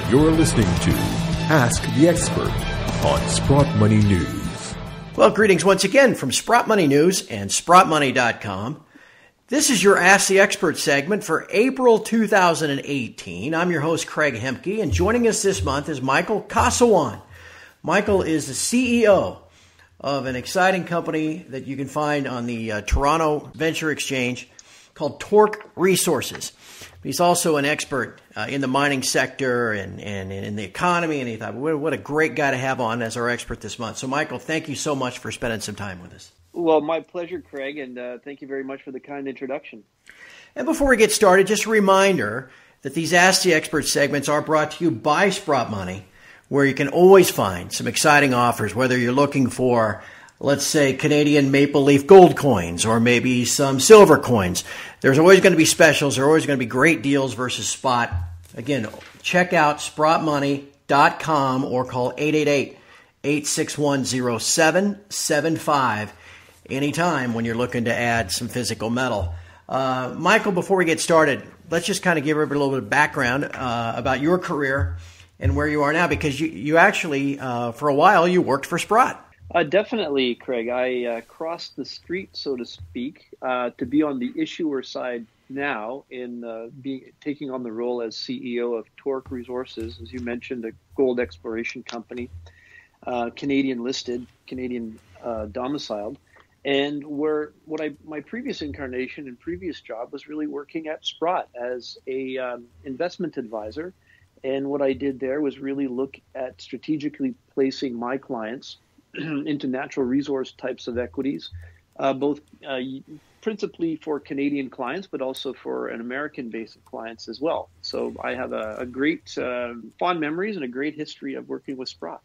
You're listening to Ask the Expert on Sprott Money News. Well, greetings once again from Sprott Money News and SprottMoney.com. This is your Ask the Expert segment for April 2018. I'm your host, Craig Hemke, and joining us this month is Michael Kosowan. Michael is the CEO of an exciting company that you can find on the Toronto Venture Exchange called Torq Resources. He's also an expert in the mining sector and in the economy, and he thought, what a great guy to have on as our expert this month. So, Michael, thank you so much for spending some time with us. Well, my pleasure, Craig, and thank you very much for the kind introduction. And before we get started, just a reminder that these Ask the Expert segments are brought to you by Sprott Money, where you can always find some exciting offers, whether you're looking for, let's say, Canadian maple leaf gold coins or maybe some silver coins. There's always going to be specials. There are always going to be great deals versus spot. Again, check out SprottMoney.com or call 888-861-0775 anytime when you're looking to add some physical metal. Michael, before we get started, let's just kind of give everybody a little bit of background about your career and where you are now, because you actually, for a while, you worked for Sprott. Definitely, Craig. I crossed the street, so to speak, to be on the issuer side now in taking on the role as CEO of Torq Resources, as you mentioned, a gold exploration company, Canadian listed, Canadian domiciled, and my previous incarnation and previous job was really working at Sprott as a investment advisor, and what I did there was really look at strategically placing my clients into natural resource types of equities, both principally for Canadian clients, but also for an American base of clients as well. So I have a great fond memories and a great history of working with Sprott.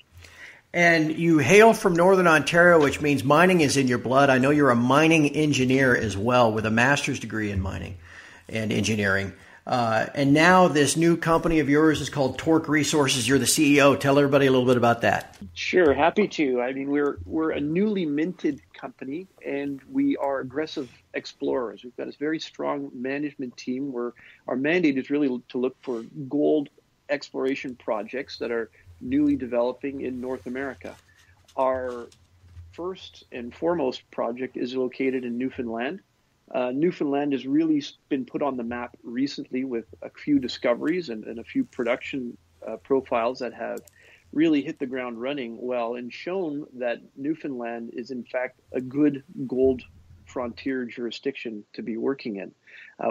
And you hail from Northern Ontario, which means mining is in your blood. I know you're a mining engineer as well with a master's degree in mining and engineering. And now this new company of yours is called Torq Resources. You're the CEO. Tell everybody a little bit about that. Sure, happy to. I mean, we're a newly minted company, and we are aggressive explorers. We've got a very strong management team where our mandate is really to look for gold exploration projects that are newly developing in North America. Our first and foremost project is located in Newfoundland. Newfoundland has really been put on the map recently with a few discoveries and a few production profiles that have really hit the ground running well and shown that Newfoundland is in fact a good gold frontier jurisdiction to be working in,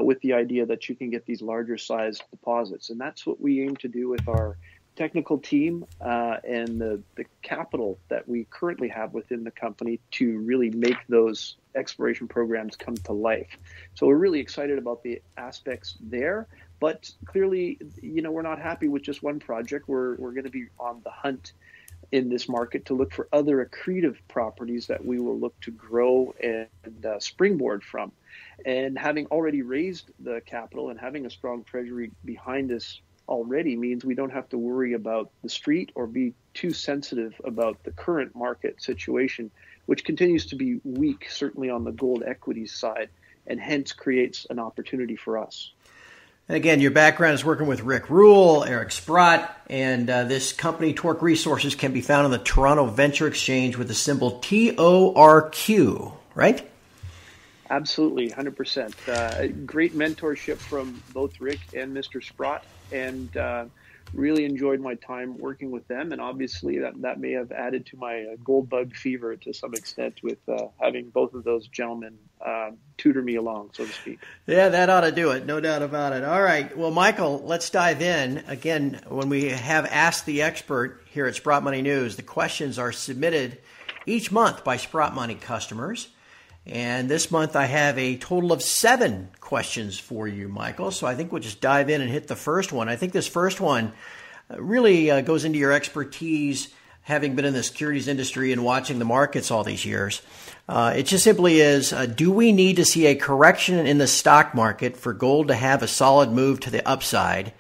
with the idea that you can get these larger sized deposits. And that's what we aim to do with our technical team and the capital that we currently have within the company to really make those exploration programs come to life. So we're really excited about the aspects there, but clearly, we're not happy with just one project. We're going to be on the hunt in this market to look for other accretive properties that we will look to grow and springboard from. And having already raised the capital and having a strong treasury behind us already means we don't have to worry about the street or be too sensitive about the current market situation, which continues to be weak, certainly on the gold equities side, and hence creates an opportunity for us. And again, your background is working with Rick Rule, Eric Sprott, and this company, Torq Resources, can be found on the Toronto Venture Exchange with the symbol TORQ, right? Absolutely, 100%. Great mentorship from both Rick and Mr. Sprott, and really enjoyed my time working with them. And obviously that may have added to my gold bug fever to some extent with having both of those gentlemen tutor me along, so to speak. Yeah, that ought to do it. No doubt about it. All right. Well, Michael, let's dive in. Again, when we have Ask the Expert here at Sprott Money News, the questions are submitted each month by Sprott Money customers. And this month I have a total of 7 questions for you, Michael. So I think we'll just dive in and hit the first one. I think this first one really goes into your expertise, having been in the securities industry and watching the markets all these years. It just simply is, do we need to see a correction in the stock market for gold to have a solid move to the upside?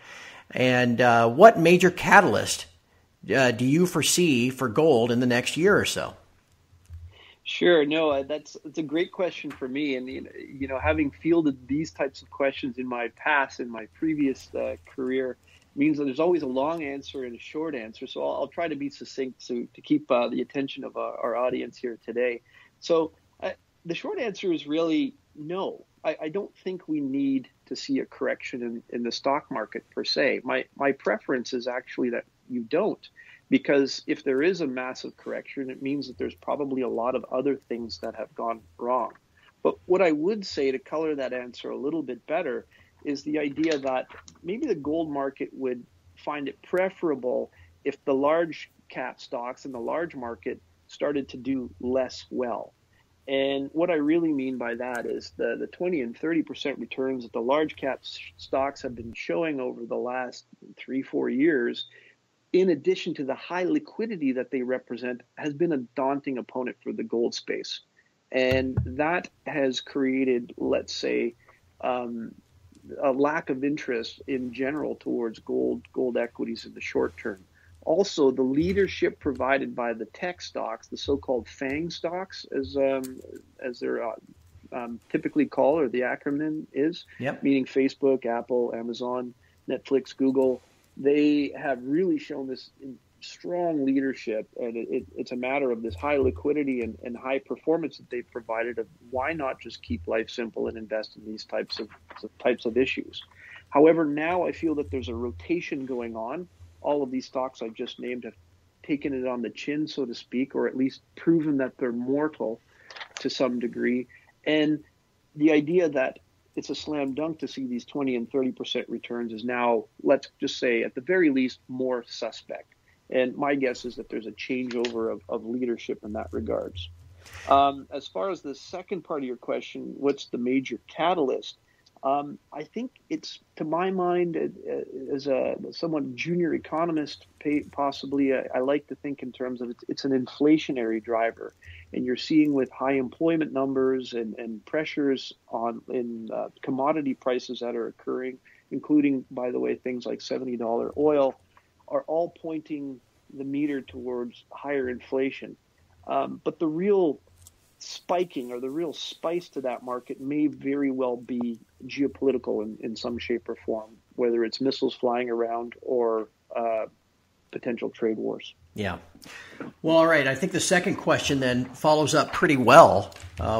And what major catalyst do you foresee for gold in the next year or so? Sure. No, it's a great question for me. And, having fielded these types of questions in my past, in my previous career, means that there's always a long answer and a short answer. So I'll try to be succinct to keep the attention of our audience here today. So the short answer is really no. I don't think we need to see a correction in the stock market per se. My preference is actually that you don't, because if there is a massive correction, it means that there's probably a lot of other things that have gone wrong. But what I would say to color that answer a little bit better is the idea that maybe the gold market would find it preferable if the large cap stocks in the large market started to do less well. And what I really mean by that is the 20 and 30% returns that the large cap stocks have been showing over the last 3-4 years, in addition to the high liquidity that they represent, has been a daunting opponent for the gold space. And that has created, let's say, a lack of interest in general towards gold equities in the short term. Also, the leadership provided by the tech stocks, the so-called FANG stocks, as they're typically called, or the acronym is, meaning Facebook, Apple, Amazon, Netflix, Google, they have really shown this strong leadership, and it's a matter of this high liquidity and high performance that they've provided. Of why not just keep life simple and invest in these types of issues. However, now I feel that there's a rotation going on. All of these stocks I've just named have taken it on the chin, so to speak, or at least proven that they're mortal to some degree. And the idea that it's a slam dunk to see these 20 and 30% returns is now, let's just say, at the very least, more suspect. And my guess is that there's a changeover of leadership in that regards. As far as the second part of your question, what's the major catalyst? I think it's, to my mind, as a somewhat junior economist, possibly, I like to think in terms of it's an inflationary driver. And you're seeing with high employment numbers and pressures in commodity prices that are occurring, including, by the way, things like $70 oil, are all pointing the meter towards higher inflation. But the real spiking or the real spice to that market may very well be geopolitical in some shape or form, whether it's missiles flying around or potential trade wars. Yeah. Well, all right. I think the second question then follows up pretty well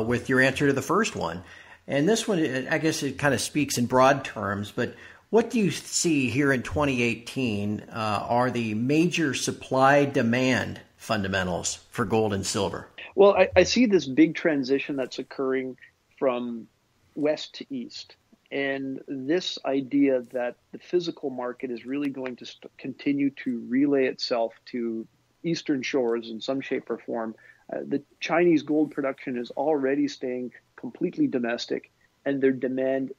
with your answer to the first one. And this one, I guess it kind of speaks in broad terms, but what do you see here in 2018 are the major supply-demand fundamentals for gold and silver? Well, I see this big transition that's occurring from west to east. And this idea that the physical market is really going to continue to relay itself to eastern shores in some shape or form. The Chinese gold production is already staying completely domestic, and their demand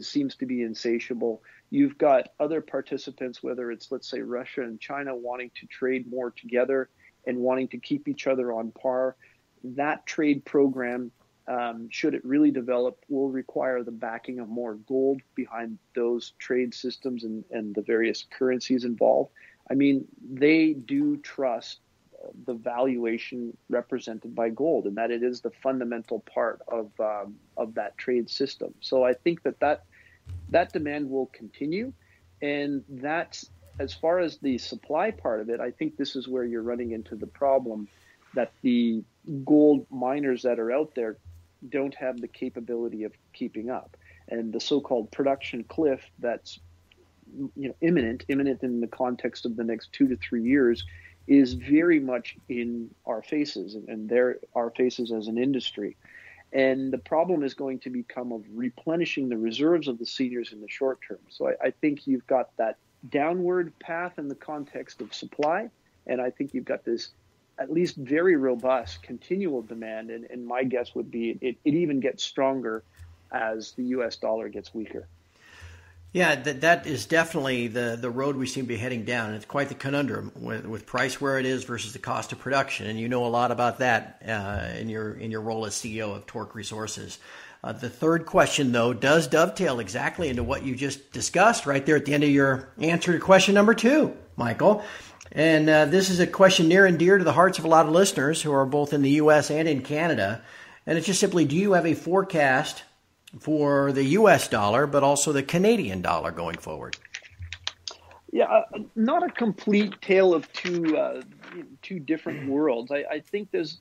seems to be insatiable. You've got other participants, whether it's, let's say, Russia and China, wanting to trade more together and wanting to keep each other on par. That trade program, should it really develop, will require the backing of more gold behind those trade systems and the various currencies involved. I mean, they do trust the valuation represented by gold, and that it is the fundamental part of that trade system. So I think that demand will continue, and that's, as far as the supply part of it, I think this is where you're running into the problem that the gold miners that are out there don't have the capability of keeping up. And the so-called production cliff that's imminent in the context of the next 2 to 3 years is very much in our faces, and our faces as an industry. And the problem is going to become of replenishing the reserves of the seniors in the short term. So I think you've got that downward path in the context of supply, and I think you've got this at least very robust continual demand, and my guess would be it even gets stronger as the U.S. dollar gets weaker. Yeah, that is definitely the road we seem to be heading down. It's quite the conundrum with price where it is versus the cost of production, and you know a lot about that in your role as CEO of Torq Resources. The third question, though, does dovetail exactly into what you just discussed right there at the end of your answer to question number 2, Michael. And this is a question near and dear to the hearts of a lot of listeners who are both in the U.S. and in Canada. And it's just simply, do you have a forecast for the U.S. dollar, but also the Canadian dollar going forward? Yeah, not a complete tale of two different worlds. I think there's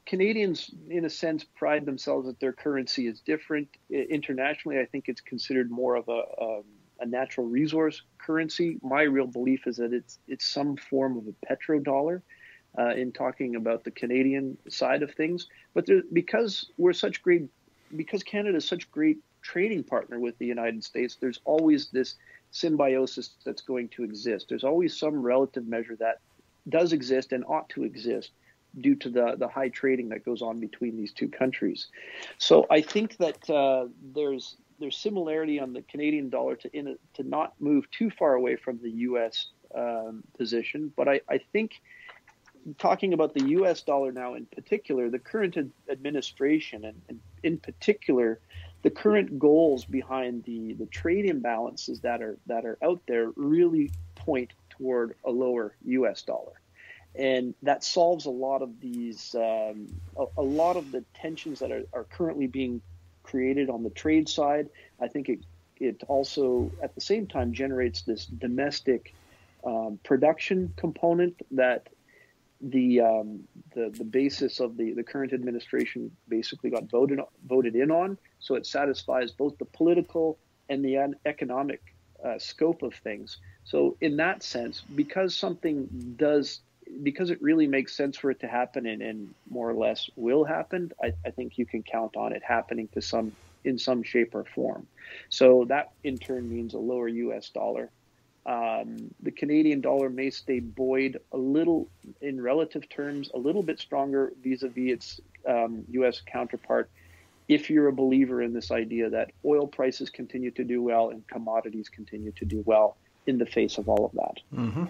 Canadians, in a sense, pride themselves that their currency is different. Internationally, I think it's considered more of a natural resource currency. My real belief is that it's some form of a petrodollar in talking about the Canadian side of things. But because Canada is such a great trading partner with the United States, there's always this symbiosis that's going to exist. There's always some relative measure that does exist and ought to exist due to the high trading that goes on between these two countries. So I think that there's similarity on the Canadian dollar to not move too far away from the U.S. Position. But I think talking about the U.S. dollar now in particular, the current administration and in particular the current goals behind the trade imbalances that are out there really point toward a lower U.S. dollar. And that solves a lot of these, a lot of the tensions that are currently being created on the trade side. I think it also, at the same time, generates this domestic production component that the basis of the current administration basically got voted in on. So it satisfies both the political and the economic scope of things. So in that sense, because it really makes sense for it to happen and more or less will happen, I think you can count on it happening in some shape or form. So that in turn means a lower U.S. dollar. The Canadian dollar may stay buoyed a little in relative terms, a little bit stronger vis-a-vis its U.S. counterpart, if you're a believer in this idea that oil prices continue to do well and commodities continue to do well in the face of all of that. Mm-hmm.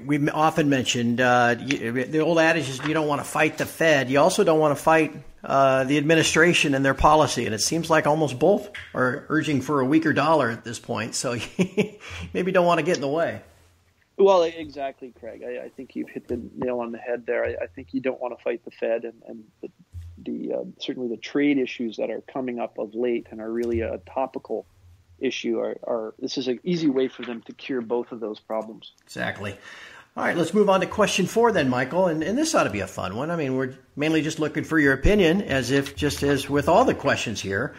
We've often mentioned the old adage is you don't want to fight the Fed. You also don't want to fight the administration and their policy. And it seems like almost both are urging for a weaker dollar at this point. So you maybe don't want to get in the way. Well, exactly, Craig. I think you've hit the nail on the head there. I think you don't want to fight the Fed and certainly the trade issues that are coming up of late and are really a topical issue are this is an easy way for them to cure both of those problems. Exactly. All right, let's move on to question 4 then, Michael. And this ought to be a fun one. I mean, we're mainly just looking for your opinion, just as with all the questions here.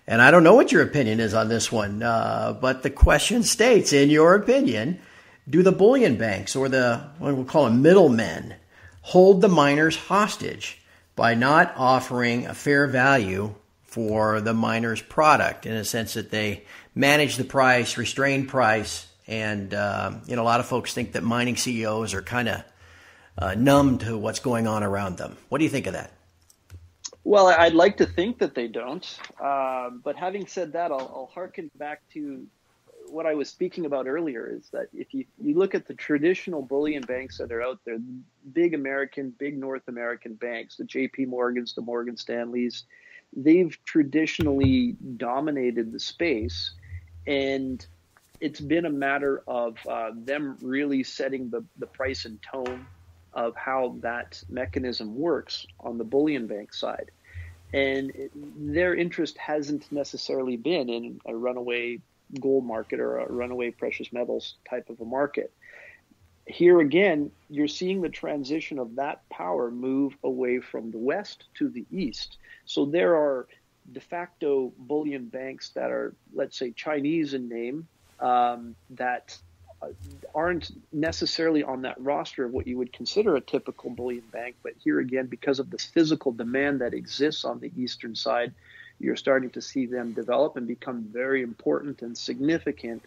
And I don't know what your opinion is on this one, but the question states, in your opinion, do the bullion banks or what we'll call them middlemen hold the miners hostage by not offering a fair value for the miner's product, in a sense that they manage the price, restrain price, and a lot of folks think that mining CEOs are kind of numb to what's going on around them. What do you think of that? Well, I'd like to think that they don't. But having said that, I'll harken back to what I was speaking about earlier, is that if you look at the traditional bullion banks that are out there, big North American banks, the JP Morgans, the Morgan Stanleys, they've traditionally dominated the space, and it's been a matter of them really setting the price and tone of how that mechanism works on the bullion bank side. And their interest hasn't necessarily been in a runaway gold market or a runaway precious metals type of a market. Here again, you're seeing the transition of that power move away from the west to the east. So there are de facto bullion banks that are, let's say, Chinese in name, that aren't necessarily on that roster of what you would consider a typical bullion bank. But here again, because of this physical demand that exists on the eastern side, you're starting to see them develop and become very important and significant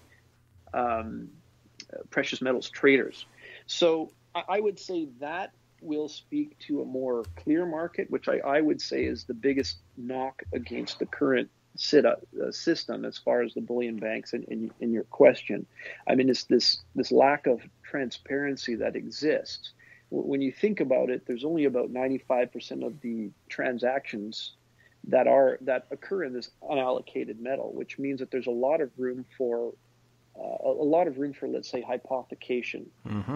precious metals traders. So I would say that will speak to a more clear market, which I would say is the biggest knock against the current system as far as the bullion banks in your question. I mean, it's this lack of transparency that exists. When you think about it, there's only about 95% of the transactions that occur in this unallocated metal, which means that there's a lot of room for let's say, hypothecation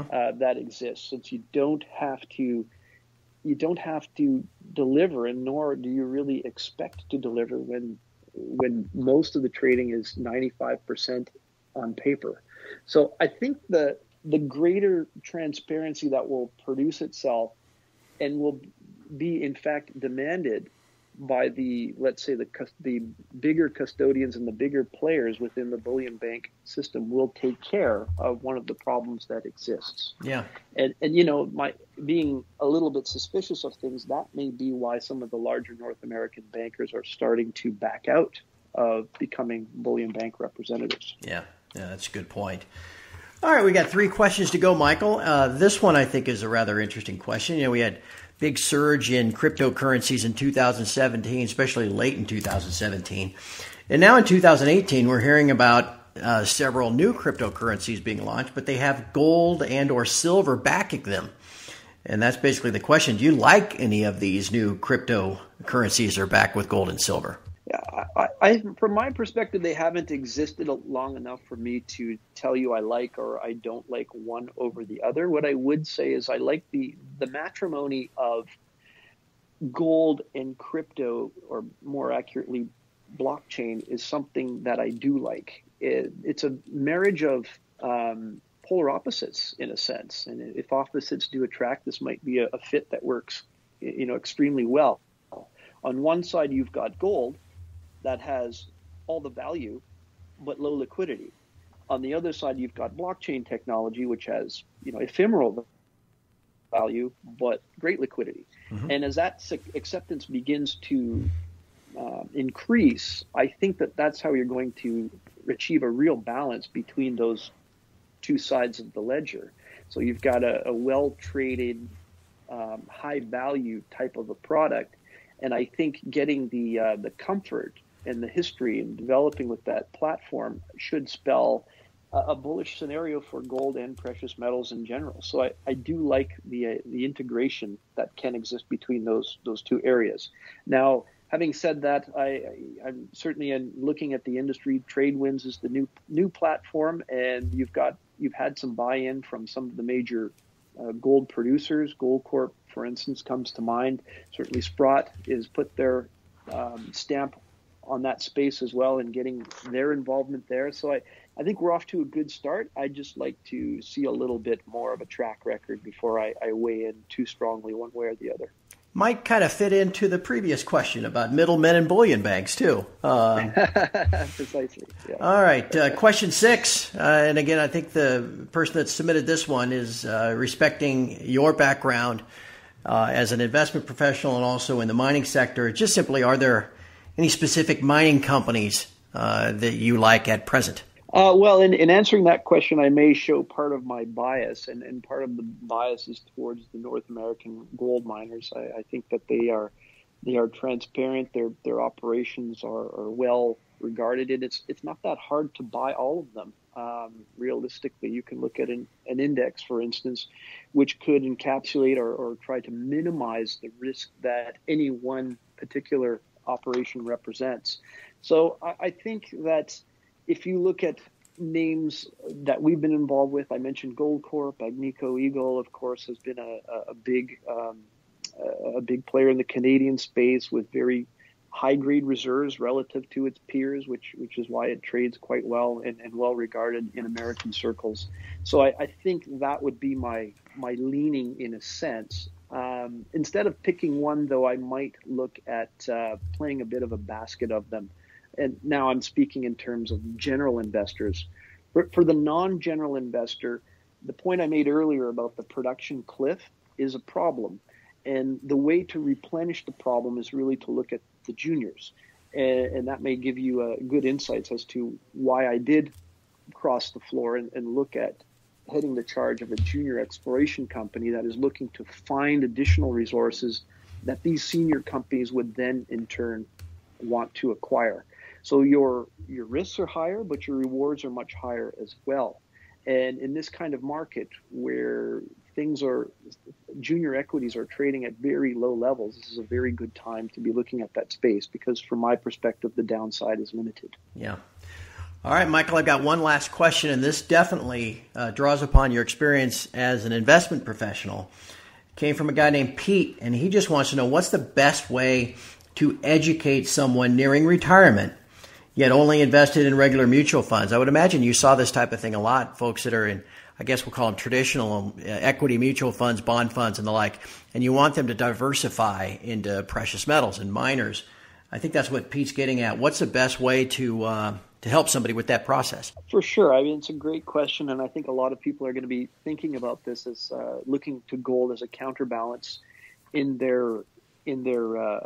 that exists, since you don't have to deliver, and nor do you really expect to deliver when most of the trading is 95% on paper. So I think the greater transparency that will produce itself and will be in fact demanded by let's say the bigger custodians and the bigger players within the bullion bank system will take care of one of the problems that exists. Yeah. And my being a little bit suspicious of things, that may be why some of the larger North American bankers are starting to back out of becoming bullion bank representatives. Yeah, that's a good point. All right, we got 3 questions to go, Michael. This one I think is a rather interesting question. We had big surge in cryptocurrencies in 2017, especially late in 2017. And now in 2018, we're hearing about several new cryptocurrencies being launched, but they have gold and or silver backing them. And that's basically the question. Do you like any of these new cryptocurrencies that are backed with gold and silver? Yeah, from my perspective, they haven't existed long enough for me to tell you I like or I don't like one over the other. What I would say is I like the matrimony of gold and crypto, or more accurately, blockchain, is something that I do like. It's a marriage of polar opposites in a sense, and if opposites do attract, this might be a fit that works, extremely well. On one side, you've got gold that has all the value but low liquidity. On the other side, you've got blockchain technology, which has ephemeral value but great liquidity. Mm-hmm. And as that acceptance begins to increase, I think that's how you're going to achieve a real balance between those two sides of the ledger. So you've got a well-traded, high-value type of a product, and I think getting the comfort and the history and developing with that platform should spell a bullish scenario for gold and precious metals in general. So I do like the integration that can exist between those two areas. Now, having said that, I'm certainly looking at the industry. TradeWinds is the new platform, and you've had some buy-in from some of the major gold producers. Goldcorp, for instance, comes to mind. Certainly Sprott is put their stamp on that space as well and getting their involvement there. So I think we're off to a good start. I'd just like to see a little bit more of a track record before I weigh in too strongly one way or the other. Might kind of fit into the previous question about middlemen and bullion banks, too. Precisely. Yeah. All right. Question 6. And again, I think the person that submitted this one is respecting your background as an investment professional and also in the mining sector. Just simply, are there any specific mining companies that you like at present? Well, in answering that question, I may show part of my bias, and part of the bias is towards the North American gold miners. I think that they are transparent. Their operations are well regarded, and it's not that hard to buy all of them. Realistically, you can look at an index, for instance, which could encapsulate or try to minimize the risk that any one particular operation represents. So I think that if you look at names that we've been involved with, I mentioned Goldcorp, Agnico Eagle, of course, has been a big player in the Canadian space with very high-grade reserves relative to its peers, which is why it trades quite well and well regarded in American circles. So I think that would be my leaning in a sense. Instead of picking one, though, I might look at playing a bit of a basket of them. And now I'm speaking in terms of general investors. For the non-general investor, the point I made earlier about the production cliff is a problem. And the way to replenish the problem is really to look at the juniors. And that may give you good insights as to why I did cross the floor and look at heading the charge of a junior exploration company that is looking to find additional resources that these senior companies would then in turn want to acquire. So your risks are higher, but your rewards are much higher as well. And in this kind of market where junior equities are trading at very low levels, this is a very good time to be looking at that space because from my perspective, the downside is limited. Yeah. All right, Michael, I've got one last question, and this definitely draws upon your experience as an investment professional. It came from a guy named Pete, and he just wants to know what's the best way to educate someone nearing retirement yet only invested in regular mutual funds. I would imagine you saw this type of thing a lot, folks that are in, I guess we'll call them traditional equity mutual funds, bond funds, and the like, and you want them to diversify into precious metals and miners. I think that's what Pete's getting at. What's the best way to help somebody with that process? For sure. I mean, it's a great question, and I think a lot of people are going to be thinking about this as looking to gold as a counterbalance in their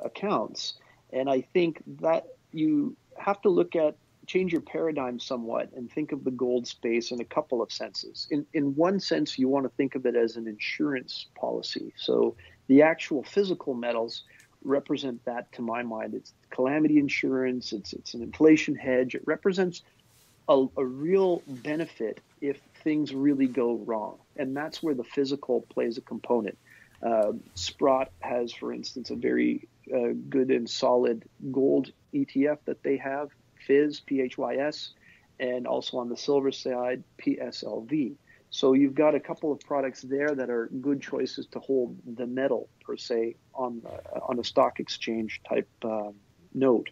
accounts. And I think that you have to change your paradigm somewhat and think of the gold space in a couple of senses. In one sense, you want to think of it as an insurance policy. So the actual physical metals represent that, to my mind. It's calamity insurance, it's an inflation hedge. It represents a real benefit if things really go wrong. And that's where the physical plays a component. Sprott has, for instance, a very good and solid gold ETF that they have, PHYS, PHYS, and also on the silver side, PSLV. So you've got a couple of products there that are good choices to hold the metal, per se, on a stock exchange type note.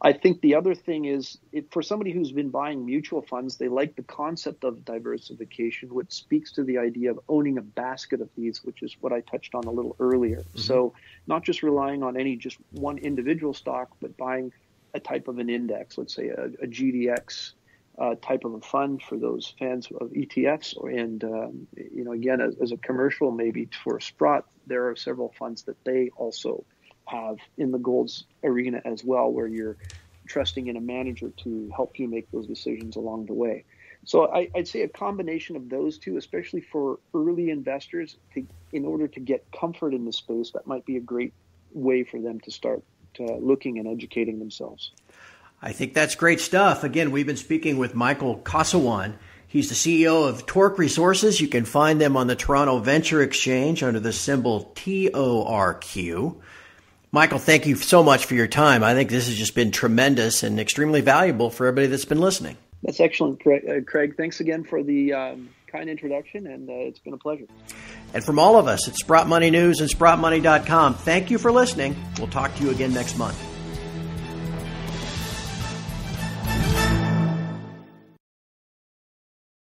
I think the other thing is, for somebody who's been buying mutual funds, they like the concept of diversification, which speaks to the idea of owning a basket of these, which is what I touched on a little earlier. Mm-hmm. So not just relying on just one individual stock, but buying a type of an index, let's say a GDX type of a fund for those fans of ETFs. And, again, as a commercial, maybe for Sprott, there are several funds that they also have in the golds arena as well, where you're trusting in a manager to help you make those decisions along the way. So I'd say a combination of those two, especially for early investors, in order to get comfort in the space, that might be a great way for them to start looking and educating themselves. I think that's great stuff. Again, we've been speaking with Michael Kosowan. He's the CEO of Torq Resources. You can find them on the Toronto Venture Exchange under the symbol TORQ. Michael, thank you so much for your time. I think this has just been tremendous and extremely valuable for everybody that's been listening. That's excellent, Craig. Thanks again for the kind introduction, and it's been a pleasure. And from all of us at Sprott Money News and SprottMoney.com, thank you for listening. We'll talk to you again next month.